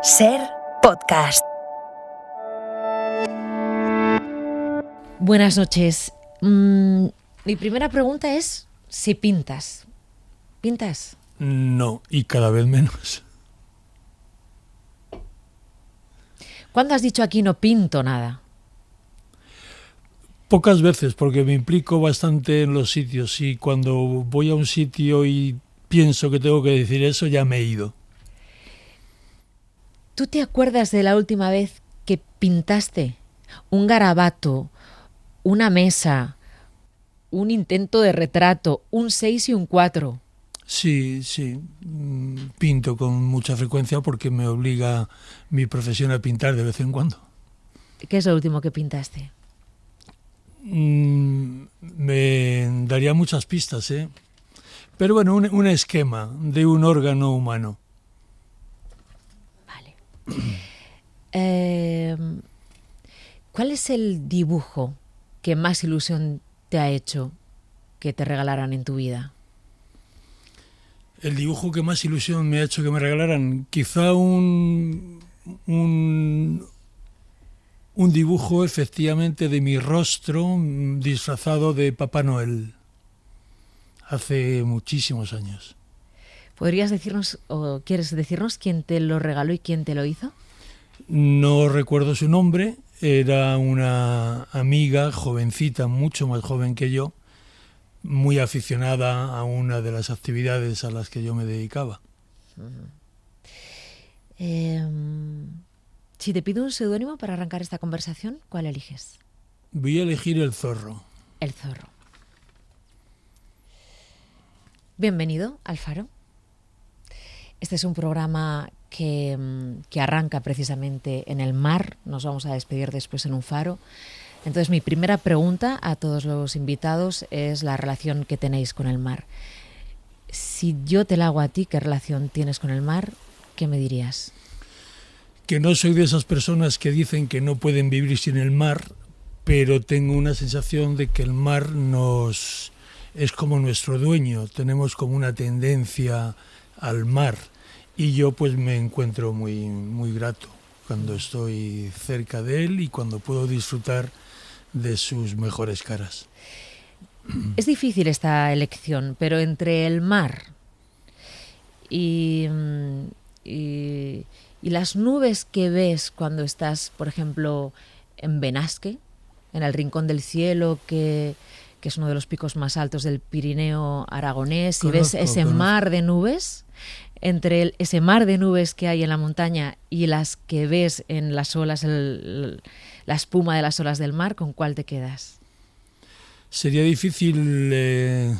Ser podcast. Buenas noches. Mi primera pregunta es si pintas. ¿Pintas? No, y cada vez menos. ¿Cuándo has dicho aquí no pinto nada? Pocas veces, porque me implico bastante en los sitios y cuando voy a un sitio y pienso que tengo que decir eso, ya me he ido. ¿Tú te acuerdas de la última vez que pintaste un garabato, una mesa, un intento de retrato, un 6 y un 4? Sí, pinto con mucha frecuencia porque me obliga mi profesión a pintar de vez en cuando. ¿Qué es lo último que pintaste? Me daría muchas pistas, ¿eh? Pero bueno, un esquema de un órgano humano. Vale. ¿Cuál es el dibujo que más ilusión te ha hecho que te regalaran en tu vida? El dibujo que más ilusión me ha hecho que me regalaran, quizá un dibujo efectivamente de mi rostro disfrazado de Papá Noel, hace muchísimos años. ¿Podrías decirnos o quieres decirnos quién te lo regaló y quién te lo hizo? No recuerdo su nombre, era una amiga jovencita, mucho más joven que yo, muy aficionada a una de las actividades a las que yo me dedicaba. Si te pido un seudónimo para arrancar esta conversación, ¿cuál eliges? Voy a elegir El Zorro. El Zorro. Bienvenido al Faro. Este es un programa que arranca precisamente en el mar. Nos vamos a despedir después en un faro. Entonces, mi primera pregunta a todos los invitados es la relación que tenéis con el mar. Si yo te la hago a ti, ¿qué relación tienes con el mar? ¿Qué me dirías? Que no soy de esas personas que dicen que no pueden vivir sin el mar, pero tengo una sensación de que el mar es como nuestro dueño. Tenemos como una tendencia al mar y yo pues me encuentro muy, muy grato cuando estoy cerca de él y cuando puedo disfrutar de sus mejores caras. Es difícil esta elección, pero entre el mar y las nubes que ves cuando estás, por ejemplo, en Benasque, en el Rincón del Cielo, que es uno de los picos más altos del Pirineo aragonés, y ves ese mar de nubes, entre ese mar de nubes que hay en la montaña y las que ves en las olas, la espuma de las olas del mar, ¿con cuál te quedas? Sería difícil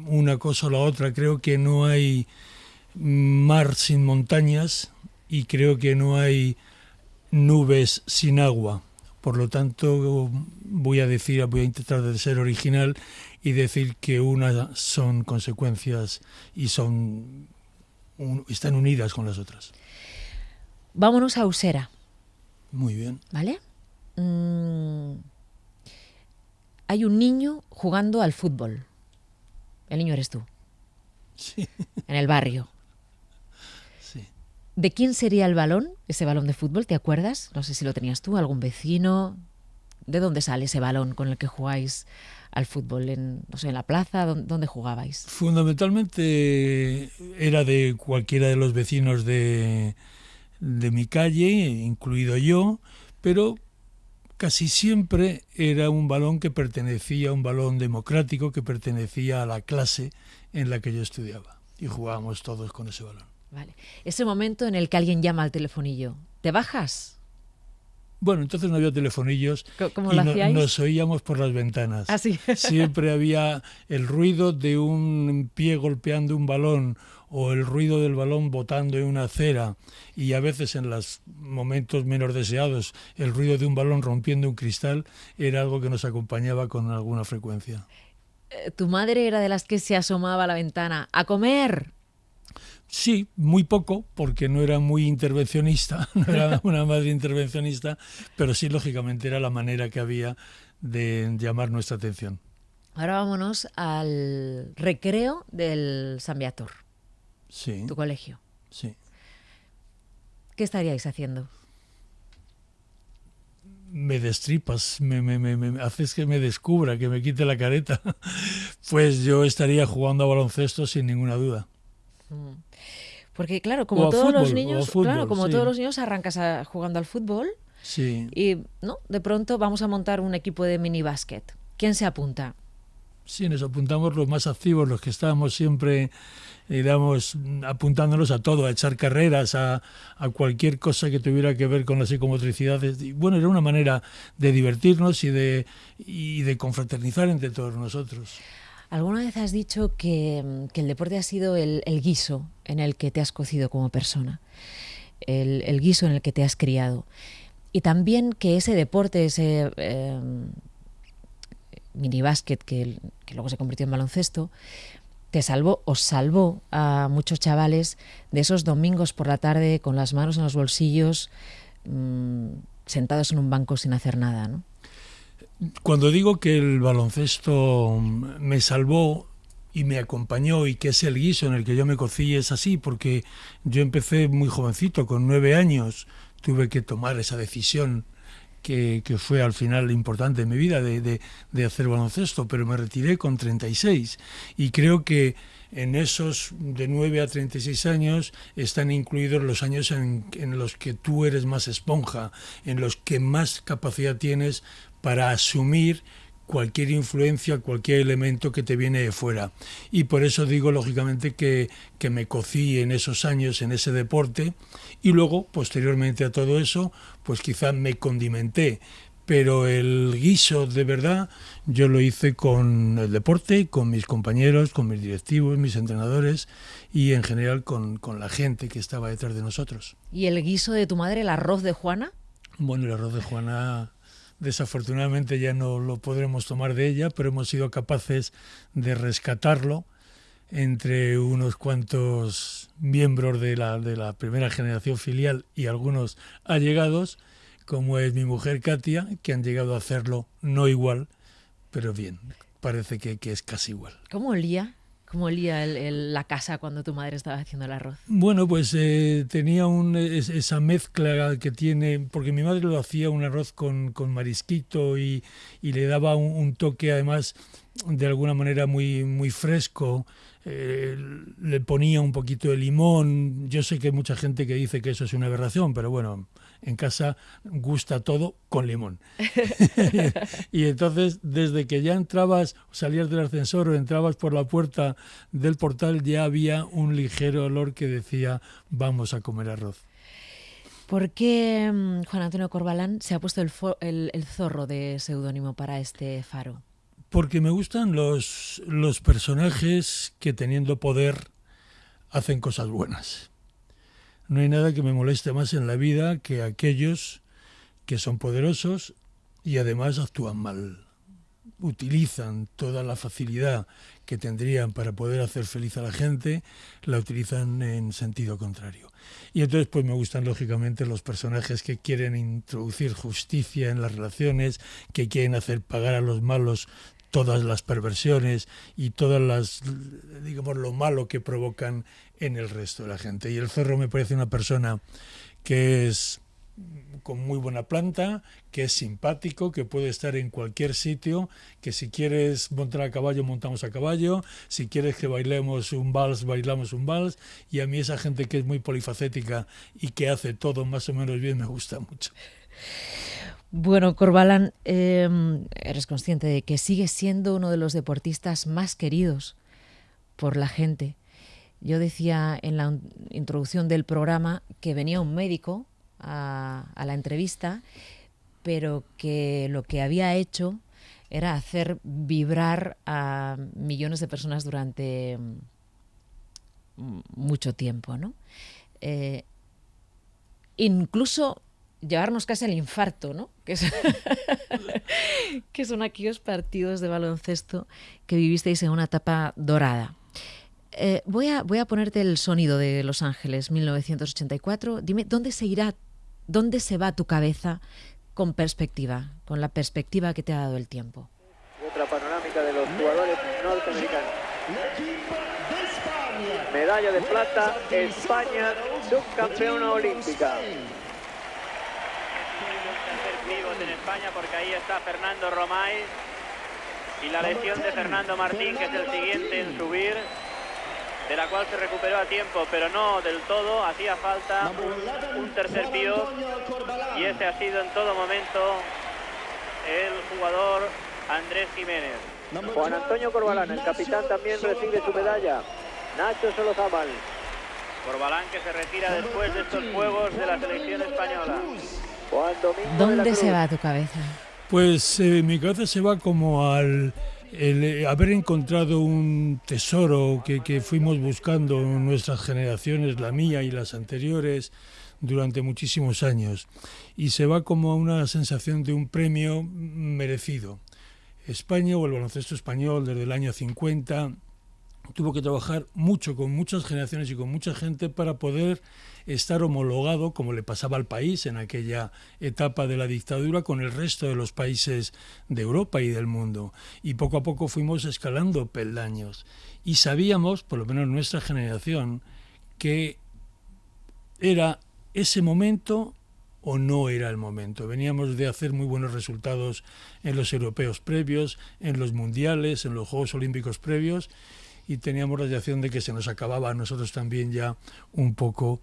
una cosa o la otra. Creo que no hay mar sin montañas y creo que no hay nubes sin agua. Por lo tanto, voy a intentar de ser original y decir que unas son consecuencias y están unidas con las otras. Vámonos a Usera. Muy bien. ¿Vale? Hay un niño jugando al fútbol. El niño eres tú. Sí. En el barrio. Sí. ¿De quién sería el balón, ese balón de fútbol? ¿Te acuerdas? No sé si lo tenías tú, algún vecino. ¿De dónde sale ese balón con el que jugáis al fútbol? ¿En la plaza? ¿Dónde jugabais? Fundamentalmente era de cualquiera de los vecinos de mi calle, incluido yo, pero casi siempre era un balón un balón democrático que pertenecía a la clase en la que yo estudiaba y jugábamos todos con ese balón. Vale. Ese momento en el que alguien llama al telefonillo, ¿te bajas? Bueno, entonces no había telefonillos. ¿Cómo y lo hacíais? Nos oíamos por las ventanas. ¿Ah, sí? Siempre había el ruido de un pie golpeando un balón o el ruido del balón botando en una acera y a veces en los momentos menos deseados el ruido de un balón rompiendo un cristal era algo que nos acompañaba con alguna frecuencia. ¿Tu madre era de las que se asomaba a la ventana a comer? Sí, muy poco, porque no era muy intervencionista, no era una madre intervencionista, pero sí, lógicamente, era la manera que había de llamar nuestra atención. Ahora vámonos al recreo del San Viator, Sí. tu colegio. Sí. ¿qué estaríais haciendo? Me destripas, me haces que me descubra, que me quite la careta. Pues yo estaría jugando a baloncesto sin ninguna duda. Porque claro, como todos los niños, sí. todos los niños arrancas jugando al fútbol, Sí. y ¿no? De pronto vamos a montar un equipo de minibásquet. ¿Quién se apunta? Sí, nos apuntamos los más activos, los que estábamos siempre, digamos, apuntándonos a todo, a echar carreras, a cualquier cosa que tuviera que ver con la psicomotricidad. Y bueno, era una manera de divertirnos y de confraternizar entre todos nosotros. ¿Alguna vez has dicho que el deporte ha sido el guiso en el que te has cocido como persona? El guiso en el que te has criado. Y también que ese deporte, ese minibásquet que luego se convirtió en baloncesto, os salvó a muchos chavales de esos domingos por la tarde con las manos en los bolsillos, sentados en un banco sin hacer nada, ¿no? Cuando digo que el baloncesto me salvó y me acompañó y que es el guiso en el que yo me cocí, es así, porque yo empecé muy jovencito, con 9 años, tuve que tomar esa decisión que fue al final importante en mi vida de hacer baloncesto, pero me retiré con 36 y creo que en esos de 9 a 36 años están incluidos los años en los que tú eres más esponja, en los que más capacidad tienes para asumir cualquier influencia, cualquier elemento que te viene de fuera. Y por eso digo, lógicamente, que me cocí en esos años en ese deporte y luego, posteriormente a todo eso, pues quizá me condimenté. Pero el guiso de verdad yo lo hice con el deporte, con mis compañeros, con mis directivos, mis entrenadores y en general con la gente que estaba detrás de nosotros. ¿Y el guiso de tu madre, el arroz de Juana? Bueno, el arroz de Juana desafortunadamente ya no lo podremos tomar de ella, pero hemos sido capaces de rescatarlo entre unos cuantos miembros de la primera generación filial y algunos allegados, como es mi mujer Katia, que han llegado a hacerlo no igual, pero bien, parece que es casi igual. ¿Cómo olía? ¿Cómo olía la casa cuando tu madre estaba haciendo el arroz? Bueno, pues tenía esa mezcla que tiene, porque mi madre lo hacía un arroz con marisquito y le daba un toque además de alguna manera muy, muy fresco. Le ponía un poquito de limón. Yo sé que hay mucha gente que dice que eso es una aberración, pero bueno, en casa gusta todo con limón. Y entonces, desde que ya salías del ascensor o entrabas por la puerta del portal, ya había un ligero olor que decía, vamos a comer arroz. ¿Por qué Juan Antonio Corbalán se ha puesto el zorro de seudónimo para este faro? Porque me gustan los personajes que teniendo poder hacen cosas buenas. No hay nada que me moleste más en la vida que aquellos que son poderosos y además actúan mal. Utilizan toda la facilidad que tendrían para poder hacer feliz a la gente, la utilizan en sentido contrario. Y entonces pues me gustan lógicamente los personajes que quieren introducir justicia en las relaciones, que quieren hacer pagar a los malos todas las perversiones y todas las, digamos, lo malo que provocan en el resto de la gente. Y el zorro me parece una persona que es con muy buena planta, que es simpático, que puede estar en cualquier sitio, que si quieres montar a caballo, montamos a caballo, si quieres que bailemos un vals, bailamos un vals, y a mí esa gente que es muy polifacética y que hace todo más o menos bien me gusta mucho. Bueno, Corbalán, eres consciente de que sigues siendo uno de los deportistas más queridos por la gente. Yo decía en la introducción del programa que venía un médico a la entrevista, pero que lo que había hecho era hacer vibrar a millones de personas durante mucho tiempo, ¿no? Incluso llevarnos casi al infarto, ¿no? Que son aquellos partidos de baloncesto que vivisteis en una etapa dorada. Voy a ponerte el sonido de Los Ángeles, 1984. Dime, ¿dónde se va tu cabeza con perspectiva, con la perspectiva que te ha dado el tiempo? Y otra panorámica de los jugadores norteamericanos. medalla de plata, España, subcampeona olímpica. En España, porque ahí está Fernando Romay y la lesión de Fernando Martín, que es el siguiente en subir, de la cual se recuperó a tiempo, pero no del todo. Hacía falta un tercer pío y ese ha sido en todo momento el jugador Andrés Jiménez. Juan Antonio Corbalán, el capitán, también recibe su medalla. Nacho Solozábal. Corbalán, que se retira después de estos juegos de la selección española. Juan Domingo de la ¿Dónde Cruz. se va tu cabeza? Pues mi cabeza se va como al haber encontrado un tesoro que fuimos buscando nuestras generaciones, la mía y las anteriores, durante muchísimos años. Y se va como a una sensación de un premio merecido. España, o el baloncesto español, desde el año 50, tuvo que trabajar mucho con muchas generaciones y con mucha gente para poder estar homologado, como le pasaba al país en aquella etapa de la dictadura, con el resto de los países de Europa y del mundo. Y poco a poco fuimos escalando peldaños. Y sabíamos, por lo menos nuestra generación, que era ese momento o no era el momento. Veníamos de hacer muy buenos resultados en los europeos previos, en los mundiales, en los Juegos Olímpicos previos, y teníamos la sensación de que se nos acababa a nosotros también ya un poco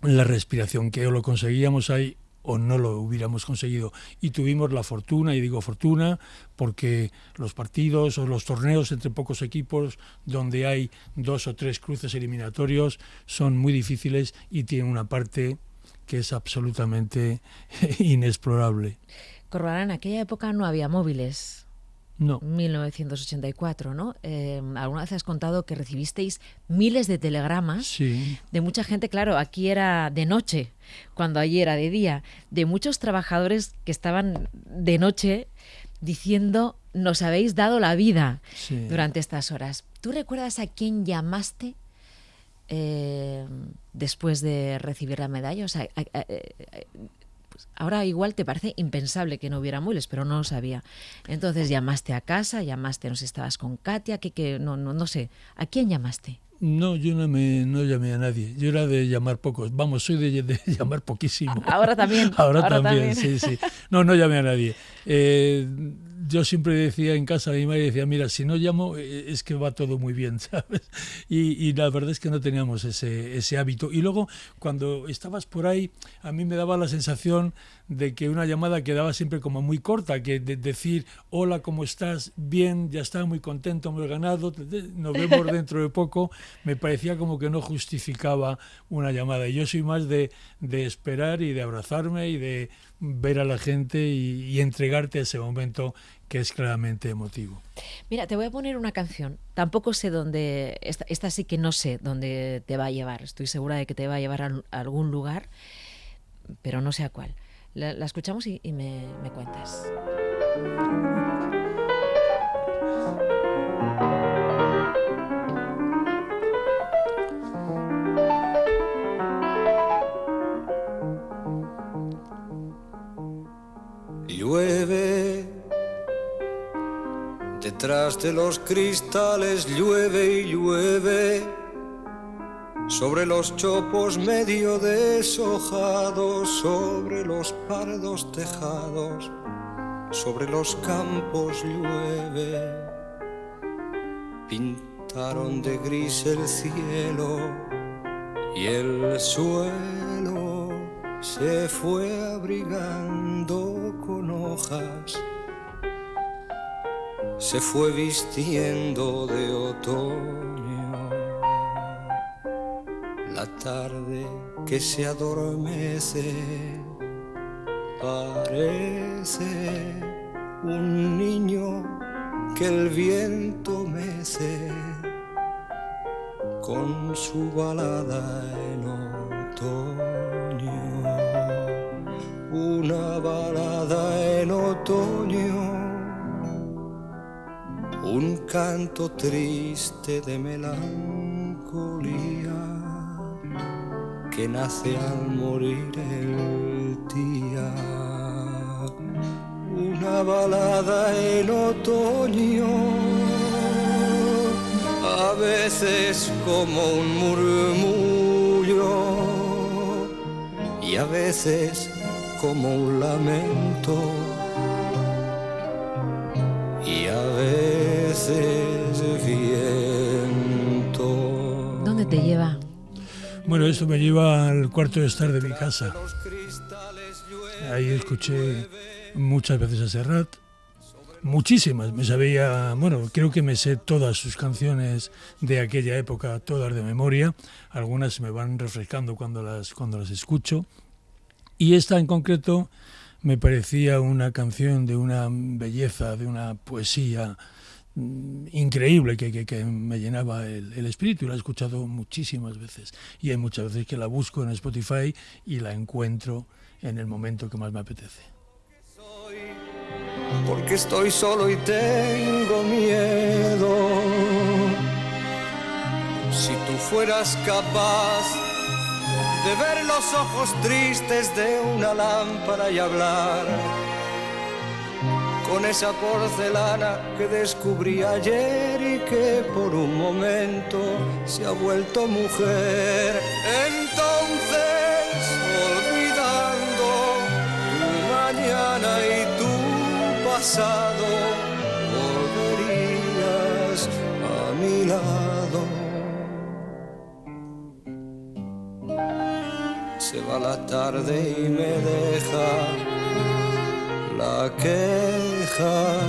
la respiración, que o lo conseguíamos ahí o no lo hubiéramos conseguido. Y tuvimos la fortuna, y digo fortuna, porque los partidos o los torneos entre pocos equipos, donde hay 2 o 3 cruces eliminatorios, son muy difíciles y tienen una parte que es absolutamente inexplorable. Corbalán, en aquella época no había móviles. No. 1984, ¿no? Alguna vez has contado que recibisteis miles de telegramas, Sí. de mucha gente, claro, aquí era de noche, cuando allí era de día, de muchos trabajadores que estaban de noche diciendo: nos habéis dado la vida durante estas horas. ¿Tú recuerdas a quién llamaste después de recibir la medalla? O sea, pues ahora igual te parece impensable que no hubiera móviles, pero no lo sabía. Entonces llamaste a casa, no sé, estabas con Katia, no sé. ¿A quién llamaste? No, yo no llamé a nadie. Yo era de llamar pocos. Vamos, soy de llamar poquísimo. Ahora también. Ahora también, sí. No llamé a nadie. Yo siempre decía en casa, mi madre decía: mira, si no llamo es que va todo muy bien, ¿sabes? Y la verdad es que no teníamos ese hábito. Y luego, cuando estabas por ahí, a mí me daba la sensación de que una llamada quedaba siempre como muy corta, que decir: hola, ¿cómo estás? Bien, ya está, muy contento, hemos ganado, nos vemos dentro de poco, me parecía como que no justificaba una llamada. Y yo soy más de esperar y de abrazarme y de ver a la gente y entregarte a ese momento que es claramente emotivo. Mira, te voy a poner una canción. Tampoco sé dónde, esta sí que no sé dónde te va a llevar. Estoy segura de que te va a llevar a algún lugar, pero no sé a cuál. La escuchamos y me cuentas. Llueve, detrás de los cristales llueve y llueve, sobre los chopos medio deshojados, sobre los pardos tejados, sobre los campos llueve. Pintaron de gris el cielo y el suelo se fue abrigando con hojas, se fue vistiendo de otoño. La tarde que se adormece parece un niño que el viento mece con su balada en otoño. Una balada en otoño, un canto triste de melancolía que nace al morir el día. Una balada en otoño, ave veces como un murmullo y a veces como un lamento y a veces viento. ¿Dónde te lleva? Bueno, esto me lleva al cuarto de estar de mi casa. Ahí escuché muchas veces a Serrat, muchísimas. Me sabía, bueno, creo que me sé todas sus canciones de aquella época, todas de memoria. Algunas me van refrescando cuando las escucho. Y esta en concreto me parecía una canción de una belleza, de una poesía increíble que me llenaba el espíritu, y la he escuchado muchísimas veces. Y hay muchas veces que la busco en Spotify y la encuentro en el momento que más me apetece. Porque estoy solo y tengo miedo. Si tú fueras capaz de ver los ojos tristes de una lámpara y hablar con esa porcelana que descubrí ayer y que por un momento se ha vuelto mujer, entonces olvidando tu mañana y tu pasado volverías a mi lado. Se va la tarde y me deja la queja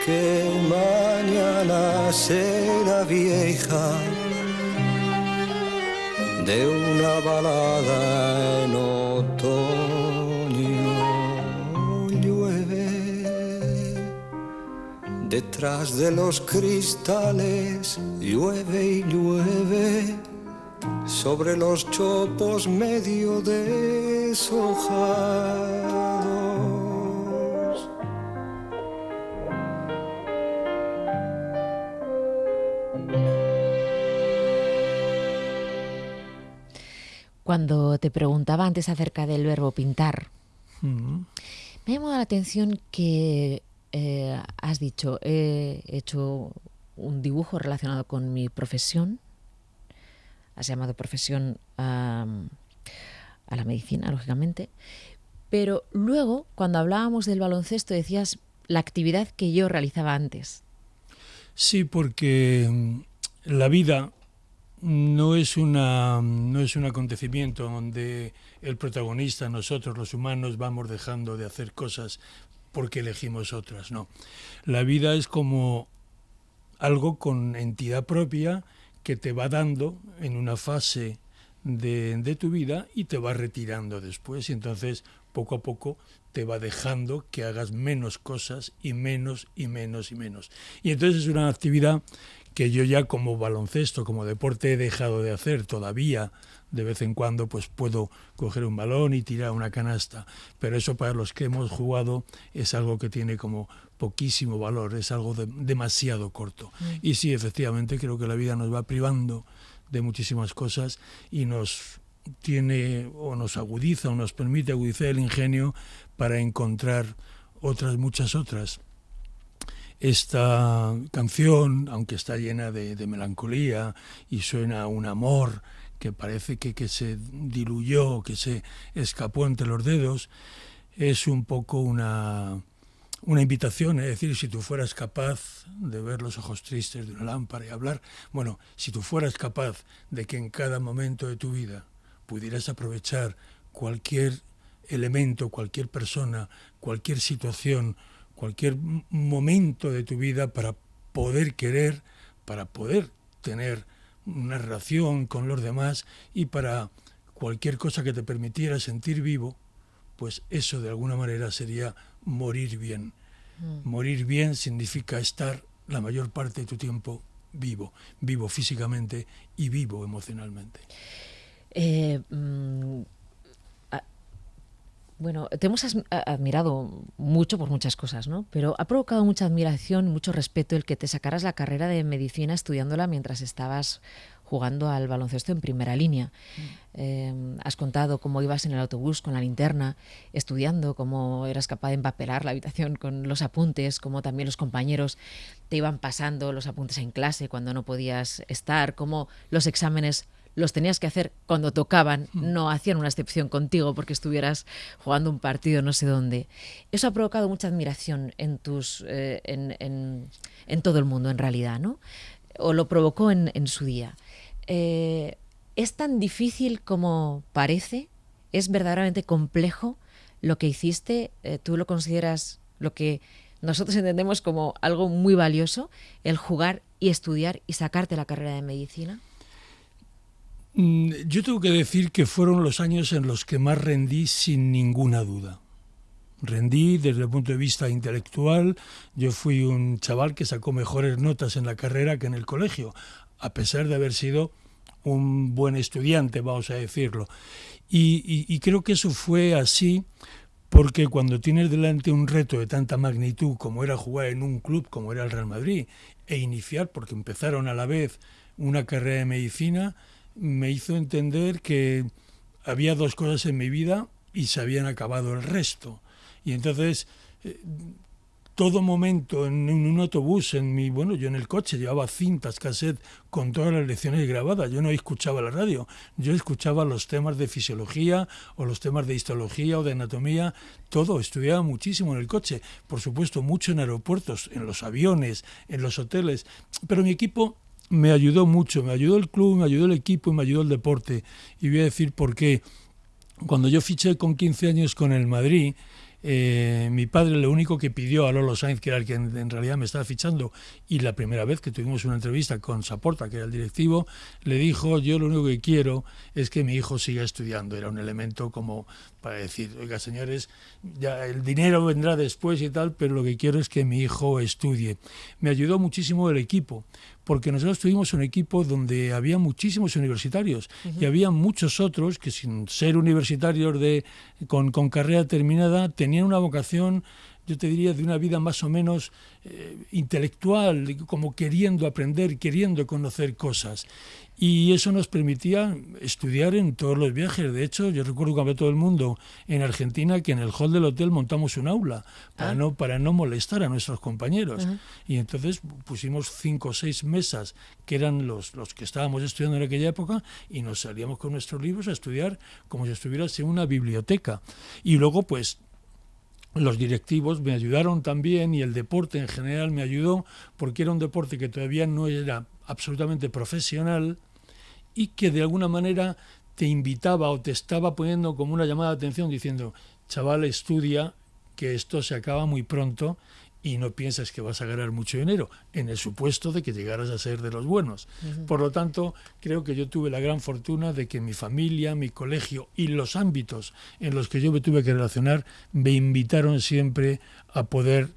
que mañana será vieja de una balada en otoño. Llueve detrás de los cristales, llueve y llueve sobre los chopos medio deshojados. Cuando te preguntaba antes acerca del verbo pintar, me ha llamado la atención que has dicho, he hecho un dibujo relacionado con mi profesión. Has llamado profesión a la medicina, lógicamente. Pero luego, cuando hablábamos del baloncesto, decías la actividad que yo realizaba antes. Sí, porque la vida no es un acontecimiento donde el protagonista, nosotros los humanos, vamos dejando de hacer cosas porque elegimos otras, no. La vida es como algo con entidad propia que te va dando en una fase de tu vida y te va retirando después, y entonces poco a poco te va dejando que hagas menos cosas y menos y menos y menos. Y entonces es una actividad que yo ya como baloncesto, como deporte he dejado de hacer. Todavía de vez en cuando pues puedo coger un balón y tirar una canasta, pero eso para los que hemos jugado es algo que tiene como poquísimo valor, es algo demasiado corto. Y sí, efectivamente, creo que la vida nos va privando de muchísimas cosas y nos tiene o nos agudiza o nos permite agudizar el ingenio para encontrar muchas otras. Esta canción, aunque está llena de melancolía y suena a un amor que parece que se diluyó, que se escapó entre los dedos, es un poco una invitación, es decir, si tú fueras capaz de ver los ojos tristes de una lámpara y hablar, bueno, si tú fueras capaz de que en cada momento de tu vida pudieras aprovechar cualquier elemento, cualquier persona, cualquier situación, cualquier momento de tu vida para poder querer, para poder tener una relación con los demás y para cualquier cosa que te permitiera sentir vivo, pues eso de alguna manera sería morir bien. Morir bien significa estar la mayor parte de tu tiempo vivo, vivo físicamente y vivo emocionalmente. Bueno, te hemos admirado mucho por muchas cosas, ¿no? Pero ha provocado mucha admiración, mucho respeto el que te sacaras la carrera de medicina estudiándola mientras estabas jugando al baloncesto en primera línea. Has contado cómo ibas en el autobús con la linterna, estudiando, cómo eras capaz de empapelar la habitación con los apuntes, cómo también los compañeros te iban pasando los apuntes en clase cuando no podías estar, cómo los exámenes los tenías que hacer cuando tocaban, no hacían una excepción contigo porque estuvieras jugando un partido no sé dónde. Eso ha provocado mucha admiración en todo el mundo, en realidad, ¿no? O lo provocó en su día. ¿Es tan difícil como parece? ¿Es verdaderamente complejo lo que hiciste? ¿Tú lo consideras lo que nosotros entendemos como algo muy valioso, el jugar y estudiar y sacarte la carrera de medicina? Yo tengo que decir que fueron los años en los que más rendí sin ninguna duda. Rendí desde el punto de vista intelectual. Yo fui un chaval que sacó mejores notas en la carrera que en el colegio, a pesar de haber sido un buen estudiante, vamos a decirlo. Y creo que eso fue así porque cuando tienes delante un reto de tanta magnitud como era jugar en un club como era el Real Madrid e iniciar, porque empezaron a la vez, una carrera de medicina, me hizo entender que había dos cosas en mi vida y se habían acabado el resto. Y entonces, todo momento en un autobús, yo en el coche llevaba cintas, cassette con todas las lecciones grabadas. Yo no escuchaba la radio, yo escuchaba los temas de fisiología o los temas de histología o de anatomía, todo, estudiaba muchísimo en el coche. Por supuesto, mucho en aeropuertos, en los aviones, en los hoteles, pero mi equipo me ayudó mucho, me ayudó el club, me ayudó el equipo y me ayudó el deporte. Y voy a decir por qué. Cuando yo fiché con 15 años con el Madrid, mi padre lo único que pidió a Lolo Sainz, que era el que en realidad me estaba fichando, y la primera vez que tuvimos una entrevista con Saporta, que era el directivo, le dijo: yo lo único que quiero es que mi hijo siga estudiando. Era un elemento como para decir: oiga, señores, ya el dinero vendrá después y tal, pero lo que quiero es que mi hijo estudie. Me ayudó muchísimo el equipo, porque nosotros tuvimos un equipo donde había muchísimos universitarios y había muchos otros que, sin ser universitarios con carrera terminada, tenían una vocación, yo te diría, de una vida más o menos intelectual, como queriendo aprender, queriendo conocer cosas. Y eso nos permitía estudiar en todos los viajes. De hecho, yo recuerdo cuando todo el mundo en Argentina, que en el hall del hotel montamos un aula para no molestar a nuestros compañeros. Y entonces pusimos 5 o 6 mesas, que eran los que estábamos estudiando en aquella época, y nos salíamos con nuestros libros a estudiar como si estuvieras en una biblioteca. Y luego, pues, los directivos me ayudaron también, y el deporte en general me ayudó, porque era un deporte que todavía no era absolutamente profesional y que de alguna manera te invitaba o te estaba poniendo como una llamada de atención diciendo: chaval, estudia, que esto se acaba muy pronto y no piensas que vas a ganar mucho dinero, en el supuesto de que llegaras a ser de los buenos. Por lo tanto, creo que yo tuve la gran fortuna de que mi familia, mi colegio y los ámbitos en los que yo me tuve que relacionar me invitaron siempre a poder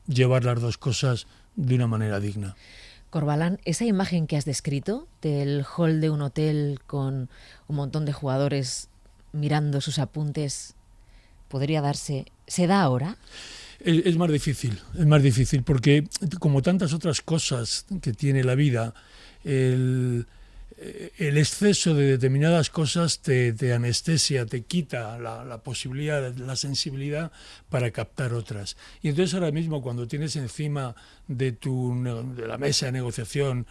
llevar las dos cosas de una manera digna. Corbalán, esa imagen que has descrito del hall de un hotel con un montón de jugadores mirando sus apuntes, ¿podría darse? ¿Se da ahora? Es más difícil, porque como tantas otras cosas que tiene la vida, el exceso de determinadas cosas te anestesia, te quita la posibilidad, la sensibilidad para captar otras. Y entonces ahora mismo, cuando tienes encima de la mesa de negociación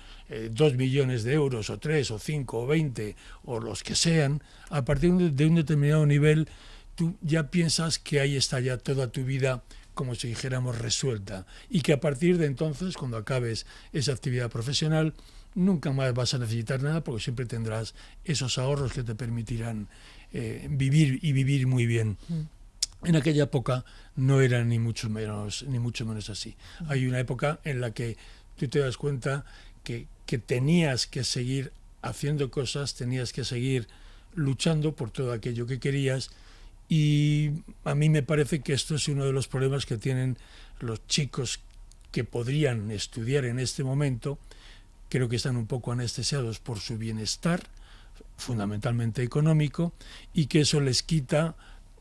2 millones de euros, o 3, o 5, o 20, o los que sean, a partir de un determinado nivel, tú ya piensas que ahí está ya toda tu vida, como si dijéramos, resuelta, y que a partir de entonces, cuando acabes esa actividad profesional, nunca más vas a necesitar nada, porque siempre tendrás esos ahorros que te permitirán vivir muy bien. En aquella época no era ni mucho menos así. Hay una época en la que tú te das cuenta que tenías que seguir haciendo cosas, tenías que seguir luchando por todo aquello que querías. Y a mí me parece que esto es uno de los problemas que tienen los chicos que podrían estudiar en este momento. Creo que están un poco anestesiados por su bienestar, fundamentalmente económico, y que eso les quita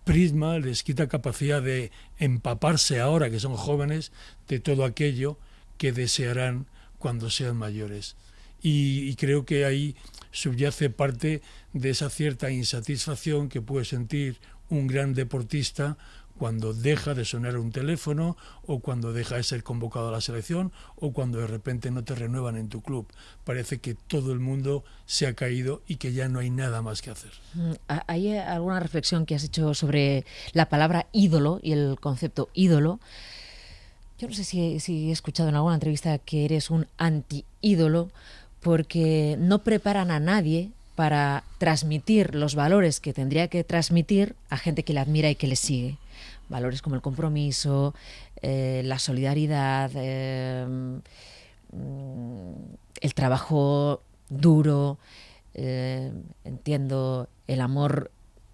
prisma, les quita capacidad de empaparse ahora que son jóvenes de todo aquello que desearán cuando sean mayores. y creo que ahí subyace parte de esa cierta insatisfacción que puede sentir un gran deportista cuando deja de sonar un teléfono, o cuando deja de ser convocado a la selección, o cuando de repente no te renuevan en tu club. Parece que todo el mundo se ha caído y que ya no hay nada más que hacer. ¿Hay alguna reflexión que has hecho sobre la palabra ídolo y el concepto ídolo? Yo no sé si he escuchado en alguna entrevista que eres un anti-ídolo, porque no preparan a nadie para transmitir los valores que tendría que transmitir a gente que le admira y que le sigue. Valores como el compromiso, la solidaridad, el trabajo duro, entiendo el amor,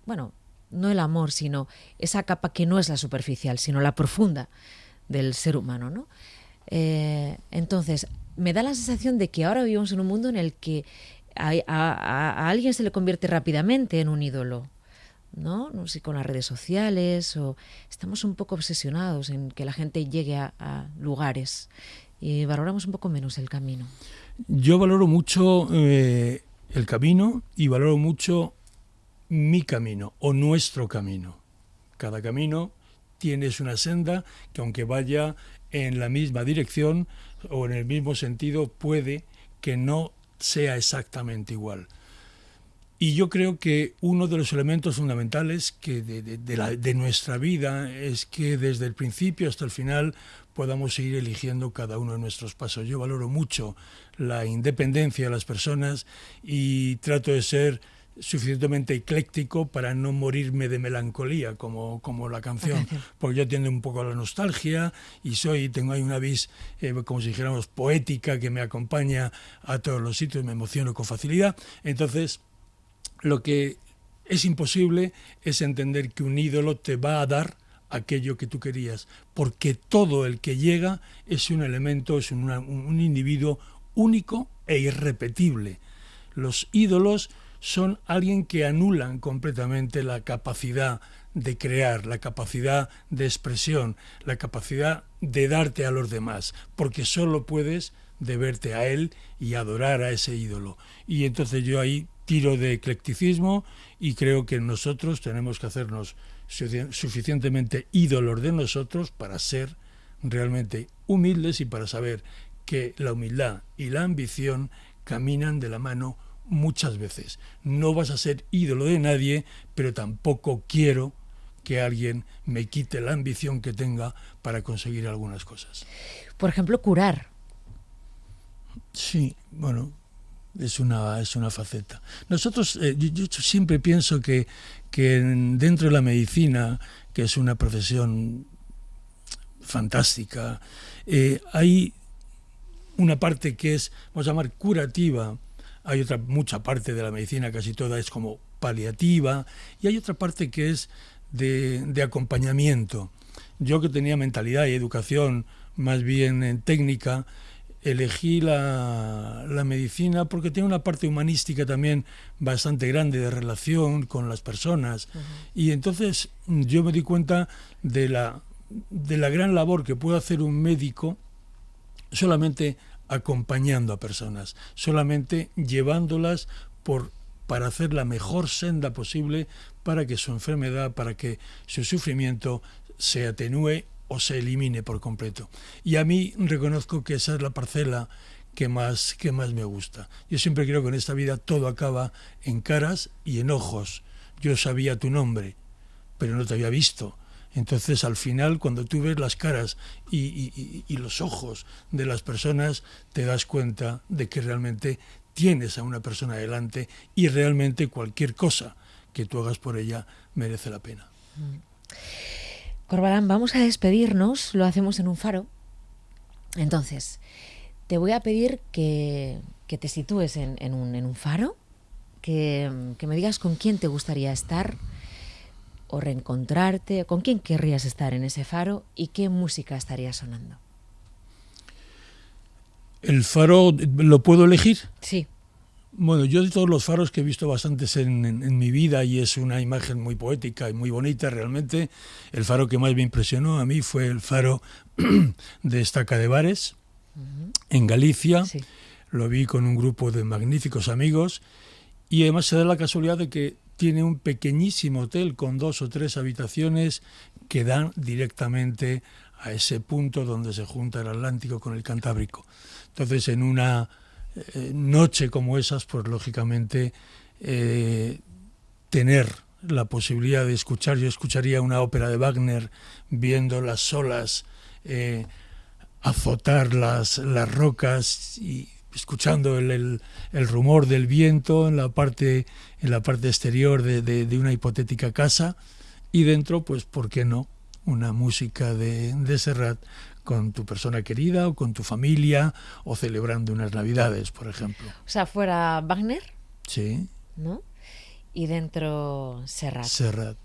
bueno, no el amor, sino esa capa que no es la superficial, sino la profunda del ser humano, ¿no? Entonces, me da la sensación de que ahora vivimos en un mundo en el que a alguien se le convierte rápidamente en un ídolo, ¿no? No sé, con las redes sociales, o estamos un poco obsesionados en que la gente llegue a lugares y valoramos un poco menos el camino. Yo valoro mucho el camino y valoro mucho mi camino o nuestro camino. Cada camino tienes una senda que, aunque vaya en la misma dirección o en el mismo sentido, puede que no sea exactamente igual. Y yo creo que uno de los elementos fundamentales que de nuestra vida es que desde el principio hasta el final podamos seguir eligiendo cada uno de nuestros pasos. Yo valoro mucho la independencia de las personas y trato de ser suficientemente ecléctico para no morirme de melancolía como la canción, porque yo tiendo un poco a la nostalgia y tengo ahí una vis como si dijéramos poética que me acompaña a todos los sitios, me emociono con facilidad. Entonces, lo que es imposible es entender que un ídolo te va a dar aquello que tú querías, porque todo el que llega es un elemento, es un individuo único e irrepetible. Los ídolos son alguien que anulan completamente la capacidad de crear, la capacidad de expresión, la capacidad de darte a los demás, porque solo puedes deberte a él y adorar a ese ídolo. Y entonces yo ahí tiro de eclecticismo y creo que nosotros tenemos que hacernos suficientemente ídolos de nosotros para ser realmente humildes y para saber que la humildad y la ambición caminan de la mano muchas veces. No vas a ser ídolo de nadie, pero tampoco quiero que alguien me quite la ambición que tenga para conseguir algunas cosas. Por ejemplo, curar. Sí, bueno, es una faceta. Nosotros, yo siempre pienso que dentro de la medicina, que es una profesión fantástica, hay una parte que es, vamos a llamar, curativa. Hay mucha parte de la medicina, casi toda es como paliativa, y hay otra parte que es de acompañamiento. Yo, que tenía mentalidad y educación más bien en técnica, elegí la medicina porque tiene una parte humanística también bastante grande de relación con las personas. Uh-huh. Y entonces yo me di cuenta de la gran labor que puede hacer un médico solamente acompañando a personas, solamente llevándolas para hacer la mejor senda posible para que su enfermedad, para que su sufrimiento se atenúe o se elimine por completo. Y a mí reconozco que esa es la parcela que más me gusta. Yo siempre creo que en esta vida todo acaba en caras y en ojos. Yo sabía tu nombre, pero no te había visto. Entonces, al final, cuando tú ves las caras y los ojos de las personas, te das cuenta de que realmente tienes a una persona delante y realmente cualquier cosa que tú hagas por ella merece la pena. Corbalán, vamos a despedirnos, lo hacemos en un faro. Entonces, te voy a pedir que te sitúes en un faro, que me digas con quién te gustaría estar o reencontrarte, con quién querrías estar en ese faro y qué música estaría sonando. ¿El faro lo puedo elegir? Sí. Bueno, yo de todos los faros que he visto bastantes en mi vida, y es una imagen muy poética y muy bonita realmente, el faro que más me impresionó a mí fue el faro de Estaca de Bares, uh-huh, en Galicia. Sí. lo vi con un grupo de magníficos amigos y además se da la casualidad de que tiene un pequeñísimo hotel con 2 o 3 habitaciones que dan directamente a ese punto donde se junta el Atlántico con el Cantábrico. Entonces, en una noche como esas, pues lógicamente tener la posibilidad de escuchar, yo escucharía una ópera de Wagner viendo las olas azotar las rocas y escuchando el rumor del viento en la parte exterior de una hipotética casa, y dentro, pues, ¿por qué no?, una música de Serrat con tu persona querida o con tu familia o celebrando unas Navidades, por ejemplo. O sea, fuera Wagner, Sí. ¿no? Y dentro Serrat. Serrat.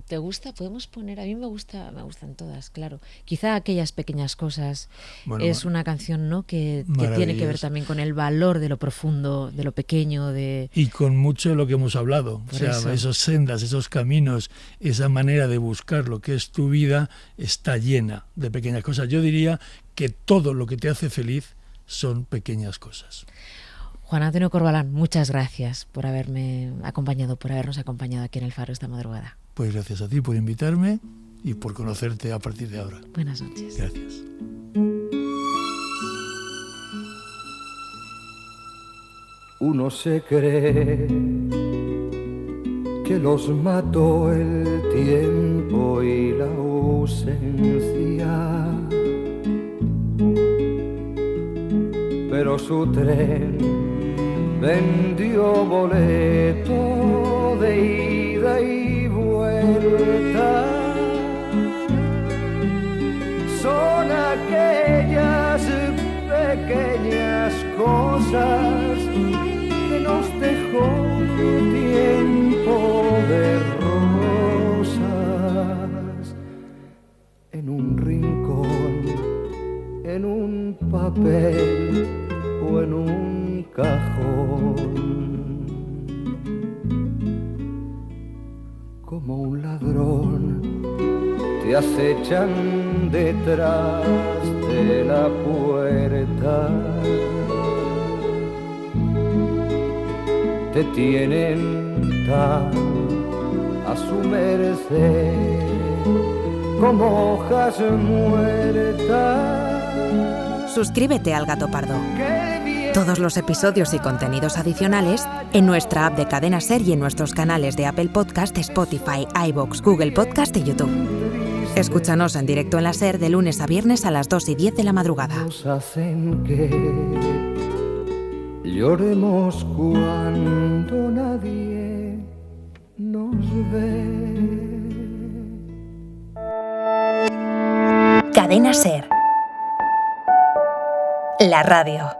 ¿Te gusta? Podemos poner, a mí me gustan todas, claro. Quizá Aquellas pequeñas cosas, Bueno, es una canción, ¿no?, que tiene que ver también con el valor de lo profundo, de lo pequeño, y con mucho de lo que hemos hablado. Por o sea, eso. esos sendas, esos caminos, esa manera de buscar lo que es tu vida está llena de pequeñas cosas. Yo diría que todo lo que te hace feliz son pequeñas cosas. Juan Antonio Corbalán, muchas gracias por habernos acompañado aquí en El Faro esta madrugada. Pues gracias a ti por invitarme y por conocerte a partir de ahora. Buenas noches. Gracias. Uno se cree que los mató el tiempo y la ausencia, pero su tren vendió boleto de ida y vuelta. Son aquellas pequeñas cosas que nos dejó tiempo de rosas, en un rincón, en un papel o en un cajón. Como un ladrón te acechan detrás de la puerta, te tienen tan a su merced como hojas muertas. Suscríbete al Gato Pardo. Todos los episodios y contenidos adicionales en nuestra app de Cadena Ser y en nuestros canales de Apple Podcast, Spotify, iVoox, Google Podcast y YouTube. Escúchanos en directo en la Ser de lunes a viernes a las 2:10 de la madrugada. Nos hacen que lloremos cuando nadie nos ve. Cadena Ser. La radio.